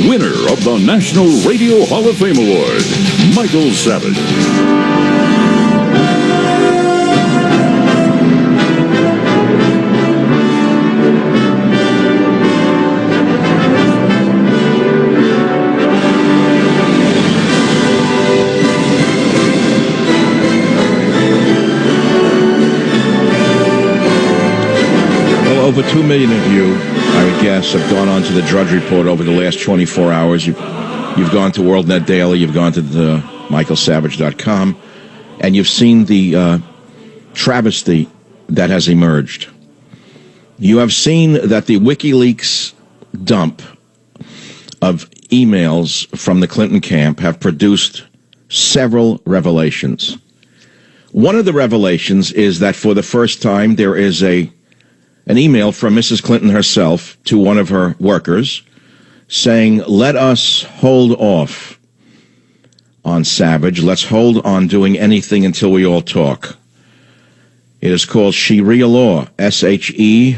winner of the National Radio Hall of Fame Award, Michael Savage. Over 2 million of you, I would guess, have gone on to the Drudge Report over the last 24 hours. You've gone to WorldNet Daily, you've gone to the michaelsavage.com, and you've seen the travesty that has emerged. You have seen that the WikiLeaks dump of emails from the Clinton camp have produced several revelations. One of the revelations is that for the first time there is an email from Mrs. Clinton herself to one of her workers saying, let us hold off on Savage. Let's hold on doing anything until we all talk. It is called Sharia law, SHE-RIA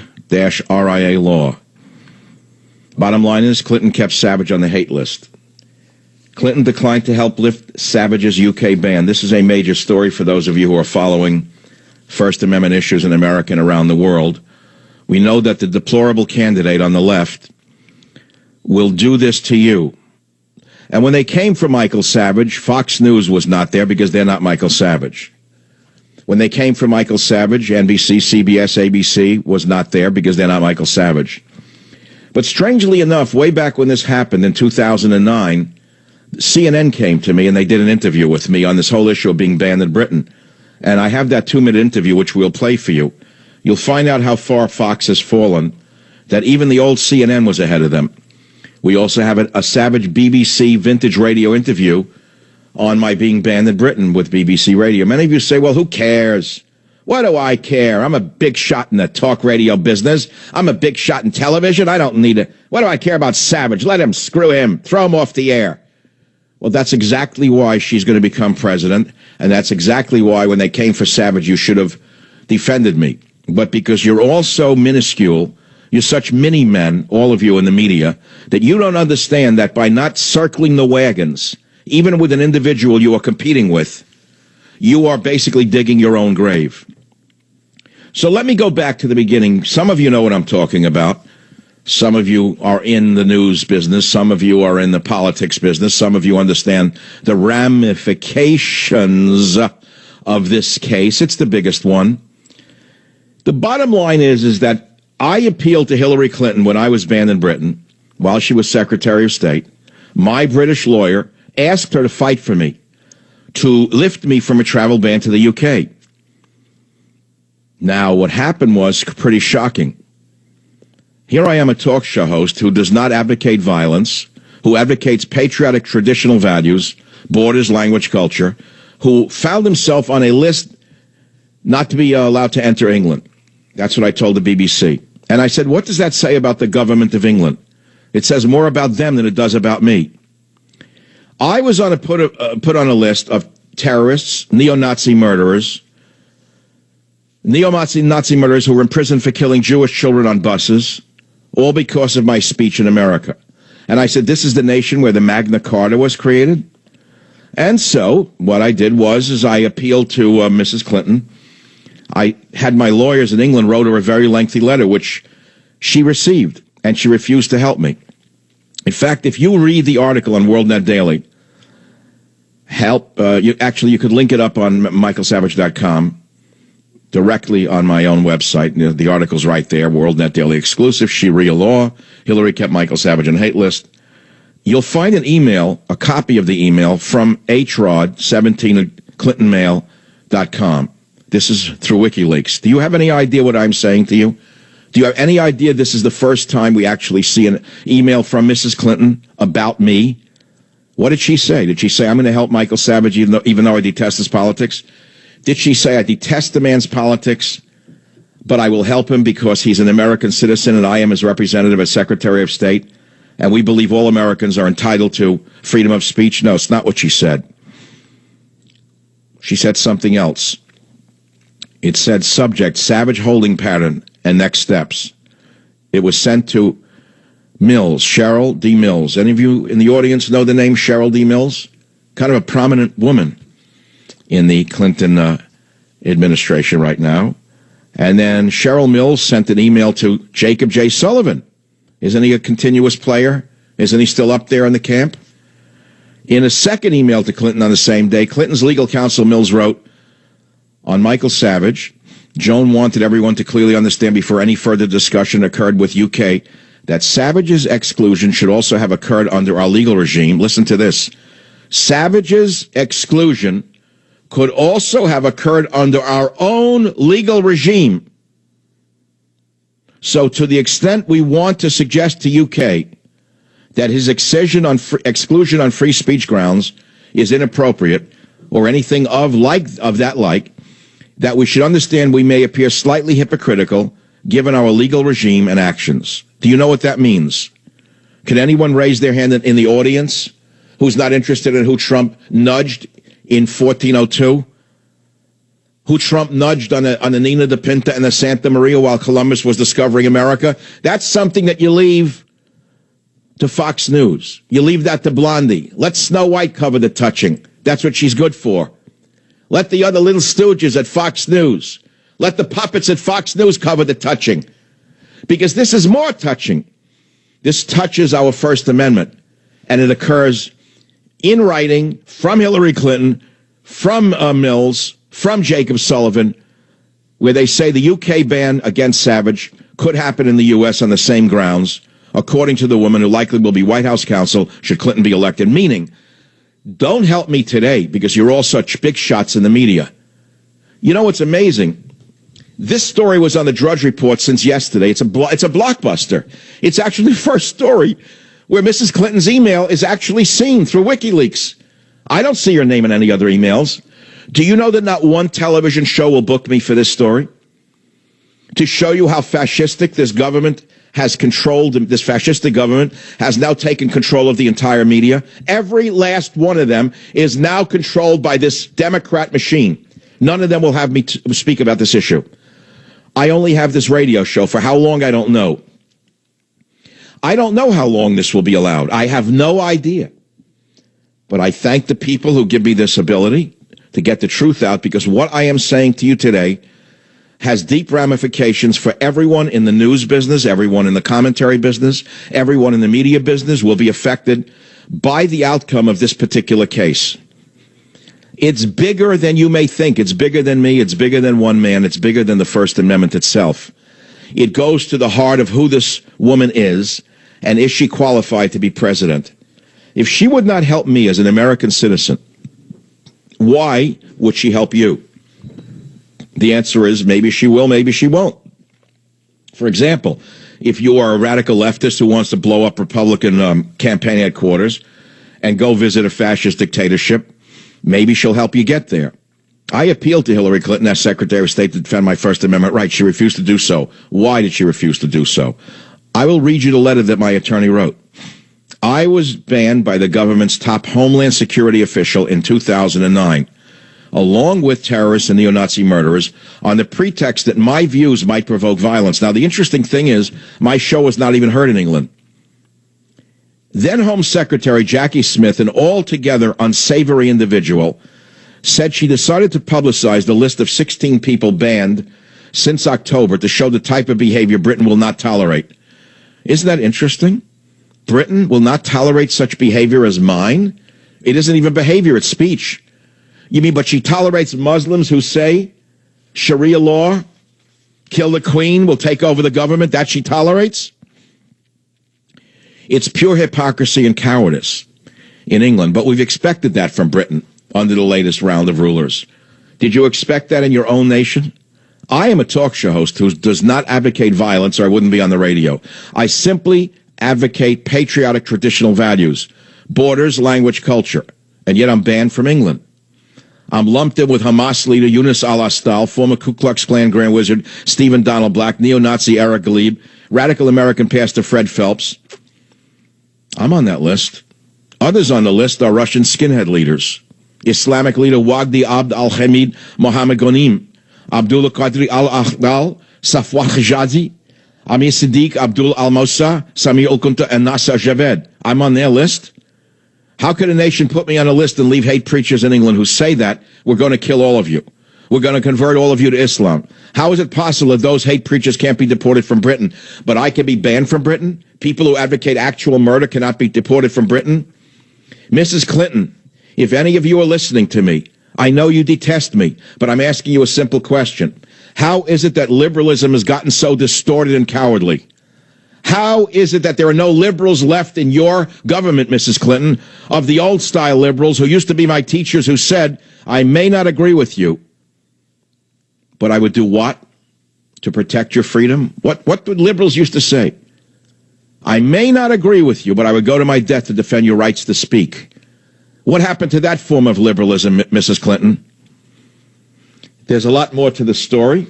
law. Bottom line is, Clinton kept Savage on the hate list. Clinton declined to help lift Savage's UK ban. This is a major story for those of you who are following First Amendment issues in America and around the world. We know that the deplorable candidate on the left will do this to you. And when they came for Michael Savage, Fox News was not there because they're not Michael Savage. When they came for Michael Savage, NBC, CBS, ABC was not there because they're not Michael Savage. But strangely enough, way back when this happened in 2009, CNN came to me and they did an interview with me on this whole issue of being banned in Britain. And I have that 2-minute interview, which we'll play for you. You'll find out how far Fox has fallen, that even the old CNN was ahead of them. We also have a Savage BBC vintage radio interview on my being banned in Britain with BBC Radio. Many of you say, well, who cares? What do I care? I'm a big shot in the talk radio business. I'm a big shot in television. I don't need it. What do I care about Savage? Let him, screw him, throw him off the air. Well, that's exactly why she's going to become president, and that's exactly why when they came for Savage, you should have defended me. But because you're all so minuscule, you're such mini-men, all of you in the media, that you don't understand that by not circling the wagons, even with an individual you are competing with, you are basically digging your own grave. So let me go back to the beginning. Some of you know what I'm talking about. Some of you are in the news business. Some of you are in the politics business. Some of you understand the ramifications of this case. It's the biggest one. The bottom line is that I appealed to Hillary Clinton when I was banned in Britain while she was Secretary of State. My British lawyer asked her to fight for me, to lift me from a travel ban to the UK. Now, what happened was pretty shocking. Here I am, a talk show host who does not advocate violence, who advocates patriotic traditional values, borders, language, culture, who found himself on a list not to be allowed to enter England. That's what I told the BBC. And I said, what does that say about the government of England? It says more about them than it does about me. I was put on a list of terrorists, neo-Nazi murderers who were in prison for killing Jewish children on buses, all because of my speech in America. And I said, this is the nation where the Magna Carta was created? And so what I did was I appealed to Mrs. Clinton. I had my lawyers in England wrote her a very lengthy letter, which she received, and she refused to help me. In fact, if you read the article on WorldNet Daily, you could link it up on michaelsavage.com, directly on my own website. The article's right there, WorldNet Daily exclusive, Sharia law, Hillary kept Michael Savage on hate list. You'll find an email, a copy of the email from HROD17 at clintonmail.com. This is through WikiLeaks. Do you have any idea what I'm saying to you? Do you have any idea this is the first time we actually see an email from Mrs. Clinton about me? What did she say? Did she say, I'm going to help Michael Savage even though I detest his politics? Did she say, I detest the man's politics, but I will help him because he's an American citizen and I am his representative as Secretary of State, and we believe all Americans are entitled to freedom of speech? No, it's not what she said. She said something else. It said, subject, Savage holding pattern and next steps. It was sent to Mills, Cheryl D. Mills. Any of you in the audience know the name Cheryl D. Mills? Kind of a prominent woman in the Clinton administration right now. And then Cheryl Mills sent an email to Jacob J. Sullivan. Isn't he a continuous player? Isn't he still up there in the camp? In a second email to Clinton on the same day, Clinton's legal counsel Mills wrote on Michael Savage, Joan wanted everyone to clearly understand before any further discussion occurred with UK that Savage's exclusion should also have occurred under our legal regime. Listen to this. Savage's exclusion could also have occurred under our own legal regime. So to the extent we want to suggest to UK that his exclusion on free speech grounds is inappropriate or anything of that, that we should understand we may appear slightly hypocritical given our legal regime and actions. Do you know what that means? Can anyone raise their hand in the audience who's not interested in who Trump nudged in 1402? Who Trump nudged on the Nina de Pinta and the Santa Maria while Columbus was discovering America? That's something that you leave to Fox News. You leave that to Blondie. Let Snow White cover the touching. That's what she's good for. Let the other little stooges at Fox News, let the puppets at Fox News cover the touching. Because this is more touching. This touches our First Amendment. And it occurs in writing from Hillary Clinton, from Mills, from Jacob Sullivan, where they say the UK ban against Savage could happen in the U.S. on the same grounds, according to the woman who likely will be White House counsel should Clinton be elected. Meaning, don't help me today because you're all such big shots in the media. You know what's amazing? This story was on the Drudge Report since yesterday. It's a blockbuster. It's actually the first story where Mrs. Clinton's email is actually seen through WikiLeaks. I don't see her name in any other emails. Do you know that not one television show will book me for this story? To show you how fascistic this government has controlled, this fascistic government has now taken control of the entire media. Every last one of them is now controlled by this Democrat machine. None of them will have me speak about this issue. I only have this radio show. For how long, I don't know. I don't know how long this will be allowed. I have no idea. But I thank the people who give me this ability to get the truth out, because what I am saying to you today has deep ramifications for everyone in the news business, everyone in the commentary business, everyone in the media business will be affected by the outcome of this particular case. It's bigger than you may think. It's bigger than me. It's bigger than one man. It's bigger than the First Amendment itself. It goes to the heart of who this woman is, and is she qualified to be president? If she would not help me as an American citizen, why would she help you? The answer is maybe she will, maybe she won't. For example, if you are a radical leftist who wants to blow up Republican campaign headquarters and go visit a fascist dictatorship, maybe she'll help you get there. I appealed to Hillary Clinton as Secretary of State to defend my First Amendment rights. She refused to do so. Why did she refuse to do so? I will read you the letter that my attorney wrote. I was banned by the government's top Homeland Security official in 2009. Along with terrorists and neo-Nazi murderers, on the pretext that my views might provoke violence. Now, the interesting thing is, my show was not even heard in England. Then Home Secretary Jackie Smith, an altogether unsavory individual, said she decided to publicize the list of 16 people banned since October to show the type of behavior Britain will not tolerate. Isn't that interesting? Britain will not tolerate such behavior as mine? It isn't even behavior, it's speech. You mean, but she tolerates Muslims who say Sharia law, kill the queen, will take over the government? That she tolerates? It's pure hypocrisy and cowardice in England, but we've expected that from Britain under the latest round of rulers. Did you expect that in your own nation? I am a talk show host who does not advocate violence, or I wouldn't be on the radio. I simply advocate patriotic traditional values, borders, language, culture, and yet I'm banned from England. I'm lumped in with Hamas leader Yunus al-Astal, former Ku Klux Klan Grand Wizard Stephen Donald Black, neo-Nazi Eric Galib, radical American pastor Fred Phelps. I'm on that list. Others on the list are Russian skinhead leaders, Islamic leader Wagdi Abd al-Hamid Mohammed Ghonim, Abdullah Qadri al-Akhdal, Safwat Khajazi, Amir Siddiq, Abdul Al-Moussa, Sami Ulkunta, and Nasser Javed. I'm on their list. How could a nation put me on a list and leave hate preachers in England who say that we're going to kill all of you? We're going to convert all of you to Islam. How is it possible that those hate preachers can't be deported from Britain, but I can be banned from Britain? People who advocate actual murder cannot be deported from Britain? Mrs. Clinton, if any of you are listening to me, I know you detest me, but I'm asking you a simple question. How is it that liberalism has gotten so distorted and cowardly? How is it that there are no liberals left in your government, Mrs. Clinton, of the old-style liberals who used to be my teachers who said, I may not agree with you, but I would do what? To protect your freedom? What did liberals used to say? I may not agree with you, but I would go to my death to defend your rights to speak. What happened to that form of liberalism, Mrs. Clinton? There's a lot more to the story.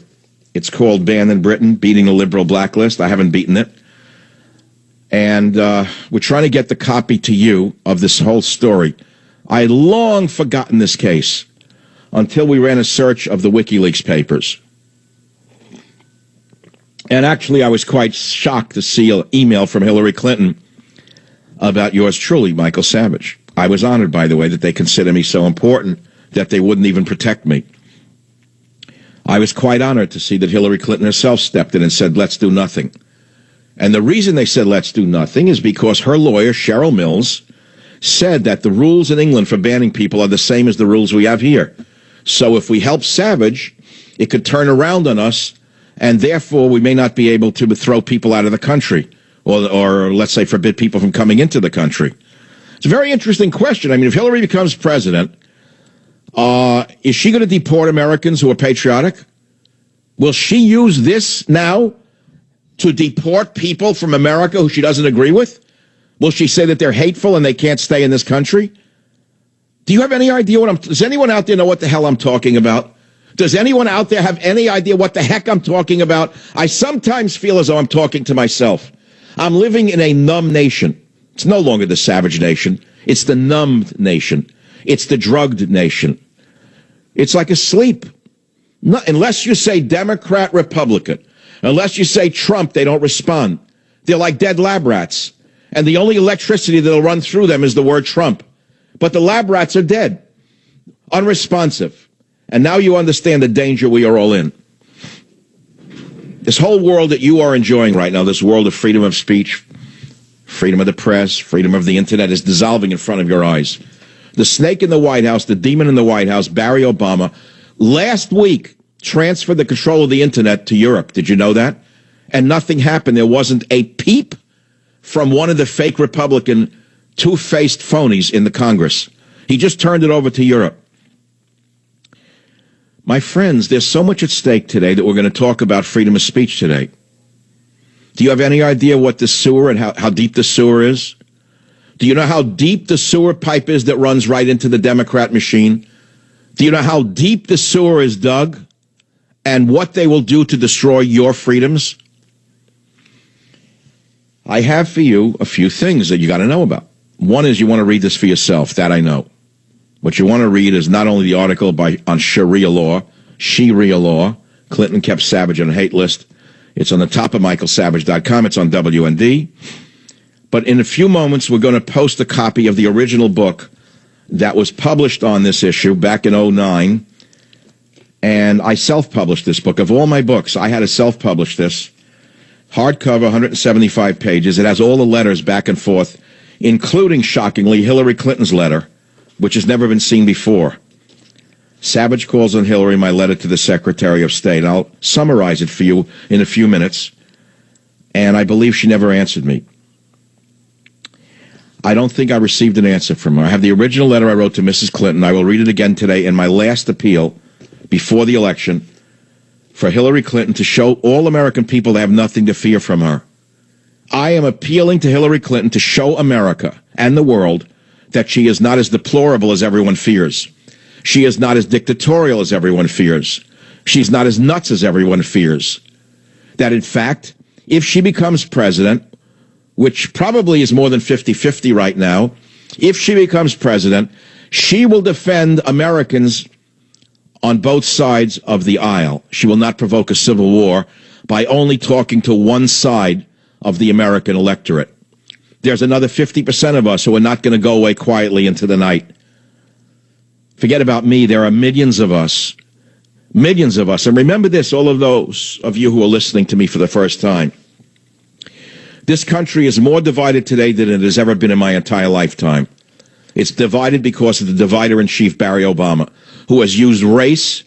It's called Banned in Britain, Beating the Liberal Blacklist. I haven't beaten it. And we're trying to get the copy to you of this whole story. I had long forgotten this case until we ran a search of the WikiLeaks papers. And actually, I was quite shocked to see an email from Hillary Clinton about yours truly, Michael Savage. I was honored, by the way, that they consider me so important that they wouldn't even protect me. I was quite honored to see that Hillary Clinton herself stepped in and said, let's do nothing. And the reason they said let's do nothing is because her lawyer, Cheryl Mills, said that the rules in England for banning people are the same as the rules we have here. So if we help Savage, it could turn around on us, and therefore we may not be able to throw people out of the country, or let's say forbid people from coming into the country. It's a very interesting question. I mean, if Hillary becomes president, is she going to deport Americans who are patriotic? Will she use this now to deport people from America who she doesn't agree with? Will she say that they're hateful and they can't stay in this country? Do you have any idea does anyone out there know what the hell I'm talking about? Does anyone out there have any idea what the heck I'm talking about? I sometimes feel as though I'm talking to myself. I'm living in a numb nation. It's no longer the savage nation. It's the numbed nation. It's the drugged nation. It's like asleep. Unless you say Democrat, Republican, unless you say Trump, they don't respond. They're like dead lab rats. And the only electricity that'll run through them is the word Trump. But the lab rats are dead, unresponsive. And now you understand the danger we are all in. This whole world that you are enjoying right now, this world of freedom of speech, freedom of the press, freedom of the internet, is dissolving in front of your eyes. The snake in the White House, the demon in the White House, Barry Obama, last week transferred the control of the internet to Europe. Did you know that? And nothing happened. There wasn't a peep from one of the fake Republican two-faced phonies in the Congress. He just turned it over to Europe. My friends, there's so much at stake today that we're going to talk about freedom of speech today. Do you have any idea what the sewer and how deep the sewer is? Do you know how deep the sewer pipe is that runs right into the Democrat machine? Do you know how deep the sewer is dug and what they will do to destroy your freedoms? I have for you a few things that you got to know about. One is you want to read this for yourself. That I know. What you want to read is not only the article on Sharia law, Clinton kept Savage on a hate list. It's on the top of michaelsavage.com. It's on WND. But in a few moments, we're going to post a copy of the original book that was published on this issue back in 2009. And I self-published this book. Of all my books, I had to self-publish this. Hardcover, 175 pages. It has all the letters back and forth, including, shockingly, Hillary Clinton's letter, which has never been seen before. Savage calls on Hillary, my letter to the Secretary of State. I'll summarize it for you in a few minutes. And I believe she never answered me. I don't think I received an answer from her. I have the original letter I wrote to Mrs. Clinton. I will read it again today in my last appeal before the election for Hillary Clinton to show all American people they have nothing to fear from her. I am appealing to Hillary Clinton to show America and the world that she is not as deplorable as everyone fears. She is not as dictatorial as everyone fears. She's not as nuts as everyone fears. That, in fact, if she becomes president, which probably is more than 50-50 right now, if she becomes president, she will defend Americans on both sides of the aisle. She will not provoke a civil war by only talking to one side of the American electorate. There's another 50% of us who are not going to go away quietly into the night. Forget about me. There are millions of us. Millions of us. And remember this, all of those of you who are listening to me for the first time. This country is more divided today than it has ever been in my entire lifetime. It's divided because of the divider-in-chief, Barry Obama, who has used race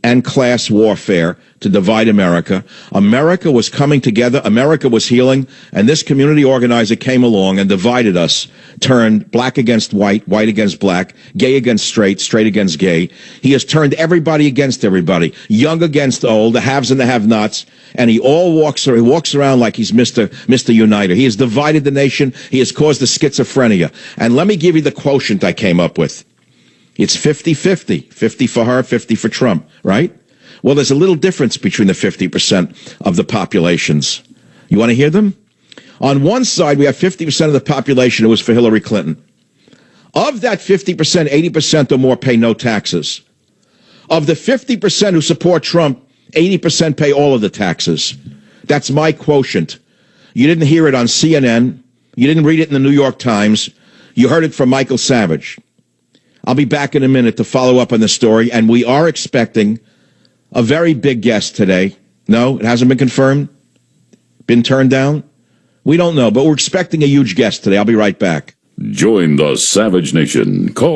and class warfare to divide America. America was coming together. America was healing. And this community organizer came along and divided us, turned black against white, white against black, gay against straight, straight against gay. He has turned everybody against everybody, young against old, the haves and the have-nots. And he walks around like he's Mr. Uniter. He has divided the nation. He has caused the schizophrenia. And let me give you the quotient I came up with. It's 50-50. 50 for her, 50 for Trump, right? Well, there's a little difference between the 50% of the populations. You want to hear them? On one side, we have 50% of the population who was for Hillary Clinton. Of that 50%, 80% or more pay no taxes. Of the 50% who support Trump, 80% pay all of the taxes. That's my quotient. You didn't hear it on CNN. You didn't read it in the New York Times. You heard it from Michael Savage. I'll be back in a minute to follow up on the story, and we are expecting a very big guest today. No, it hasn't been confirmed? Been turned down? We don't know, but we're expecting a huge guest today. I'll be right back. Join the Savage Nation. Call